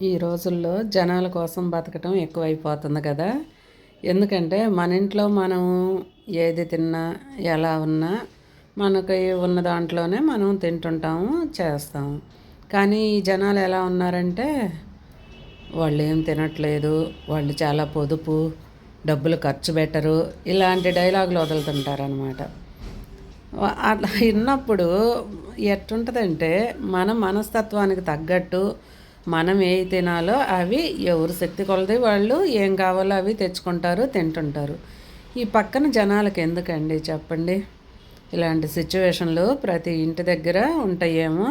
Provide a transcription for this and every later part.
ఈ రోజుల్లో జనాల కోసం బతకటం ఎక్కువైపోతుంది కదా. ఎందుకంటే మన ఇంట్లో మనం ఏది తిన్నా ఎలా ఉన్నా మనకి ఉన్న దాంట్లోనే మనం తింటుంటాము చేస్తాము. కానీ ఈ జనాలు ఎలా ఉన్నారంటే వాళ్ళు ఏం తినట్లేదు, వాళ్ళు చాలా పొదుపు, డబ్బులు ఖర్చు పెట్టరు, ఇలాంటి డైలాగులు వదులుతుంటారనమాట. అట్లా విన్నప్పుడు ఎట్టుంటుందంటే మన మనస్తత్వానికి తగ్గట్టు మనం ఏవి తినాలో అవి ఎవరు శక్తి కొలది వాళ్ళు ఏం కావాలో అవి తెచ్చుకుంటారు, తింటుంటారు. ఈ పక్కన జనాలకు ఎందుకండి చెప్పండి. ఇలాంటి సిచ్యువేషన్లు ప్రతి ఇంటి దగ్గర ఉంటాయేమో.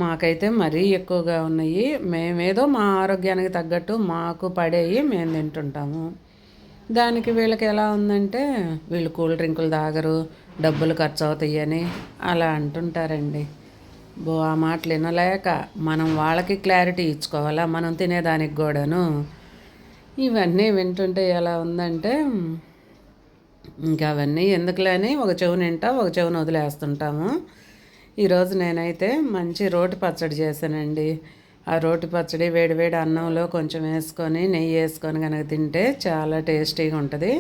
మాకైతే మరీ ఎక్కువగా ఉన్నాయి. మేమేదో మా ఆరోగ్యానికి తగ్గట్టు మాకు పడేవి మేము తింటుంటాము. దానికి వీళ్ళకి ఎలా ఉందంటే వీళ్ళు కూల్ డ్రింకులు తాగరు, డబ్బులు ఖర్చు అవుతాయని అలా అంటుంటారండి. ఆ మాటలు వినలేక మనం వాళ్ళకి క్లారిటీ ఇచ్చుకోవాలా, మనం తినేదానికి కూడాను. ఇవన్నీ వింటుంటే ఎలా ఉందంటే ఇంకా అవన్నీ ఎందుకులే అని ఒక చెవుని వింటా, ఒక చెవుని వదిలేస్తుంటాము. ఈరోజు నేనైతే మంచి రోటి పచ్చడి చేశానండి. ఆ రోటి పచ్చడి వేడివేడి అన్నంలో కొంచెం వేసుకొని నెయ్యి వేసుకొని కనుక తింటే చాలా టేస్టీగా ఉంటుంది.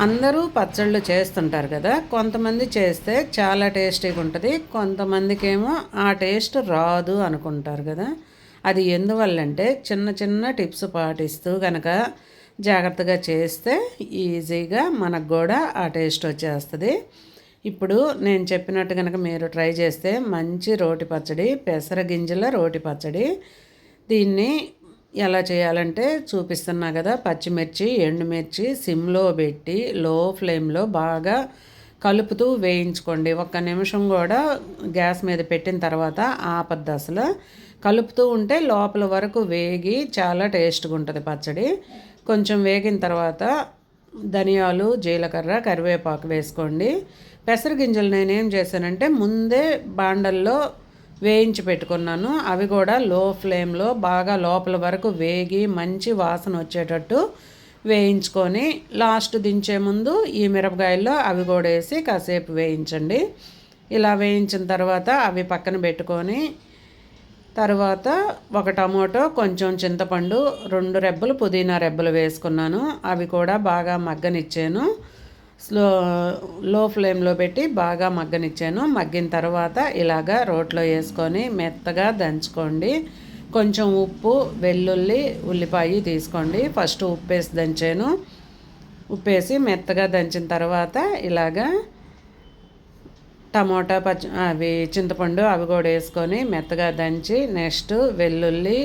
అందరూ పచ్చళ్ళు చేస్తుంటారు కదా. కొంతమంది చేస్తే చాలా టేస్టీగా ఉంటుంది, కొంతమందికి ఏమో ఆ టేస్ట్ రాదు అనుకుంటారు కదా. అది ఎందువల్లంటే చిన్న చిన్న టిప్స్ పాటిస్తూ కనుక జాగ్రత్తగా చేస్తే ఈజీగా మనకు కూడా ఆ టేస్ట్ వచ్చేస్తుంది. ఇప్పుడు నేను చెప్పినట్టు కనుక మీరు ట్రై చేస్తే మంచి రోటి పచ్చడి, పెసర గింజల రోటి పచ్చడి. దీన్ని ఎలా చేయాలంటే చూపిస్తున్నా కదా. పచ్చిమిర్చి, ఎండుమిర్చి సిమ్లో పెట్టి లో ఫ్లేమ్లో బాగా కలుపుతూ వేయించుకోండి. ఒక్క నిమిషం కూడా గ్యాస్ మీద పెట్టిన తర్వాత ఆపద్దు అసలు. కలుపుతూ ఉంటే లోపల వరకు వేగి చాలా టేస్ట్గా ఉంటుంది పచ్చడి. కొంచెం వేగిన తర్వాత ధనియాలు, జీలకర్ర, కరివేపాకు వేసుకోండి. పెసరగింజలు నేనేం చేశానంటే ముందే బాండల్లో వేయించి పెట్టుకున్నాను. అవి కూడా లో ఫ్లేమ్లో బాగా లోపల వరకు వేగి మంచి వాసన వచ్చేటట్టు వేయించుకొని లాస్ట్ దించే ముందు ఈ మిరపకాయల్లో అవి కూడా వేసి కాసేపు వేయించండి. ఇలా వేయించిన తర్వాత అవి పక్కన పెట్టుకొని తర్వాత ఒక టమోటో, కొంచెం చింతపండు, 2 రెబ్బలు పుదీనా రెబ్బలు వేసుకున్నాను. అవి కూడా బాగా మగ్గనిచ్చాను. లో ఫ్లేమ్లో పెట్టి బాగా మగ్గనిచ్చాను. మగ్గిన తర్వాత ఇలాగా రోట్లో వేసుకొని మెత్తగా దంచుకోండి. కొంచెం ఉప్పు, వెల్లుల్లి, ఉల్లిపాయ తీసుకోండి. ఫస్ట్ ఉప్పు వేసి దంచాను. ఉప్పేసి మెత్తగా దంచిన తర్వాత ఇలాగా టమోటా, అవి చింతపండు అవి కూడా వేసుకొని మెత్తగా దంచి నెక్స్ట్ వెల్లుల్లి,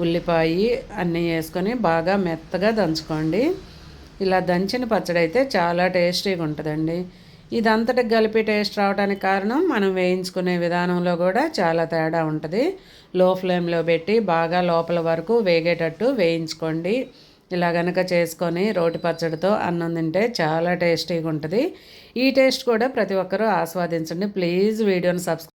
ఉల్లిపాయ అన్నీ వేసుకొని బాగా మెత్తగా దంచుకోండి. ఇలా దంచిన పచ్చడి అయితే చాలా టేస్టీగా ఉంటుందండి. ఇదంతటికి కలిపి టేస్ట్ రావడానికి కారణం మనం వేయించుకునే విధానంలో కూడా చాలా తేడా ఉంటుంది. లో ఫ్లేమ్లో పెట్టి బాగా లోపల వరకు వేగేటట్టు వేయించుకోండి. ఇలా గనక చేసుకొని రోటి పచ్చడితో అన్నం తింటే చాలా టేస్టీగా ఉంటుంది. ఈ టేస్ట్ కూడా ప్రతి ఒక్కరూ ఆస్వాదించండి. ప్లీజ్ వీడియోని సబ్స్క్రైబ్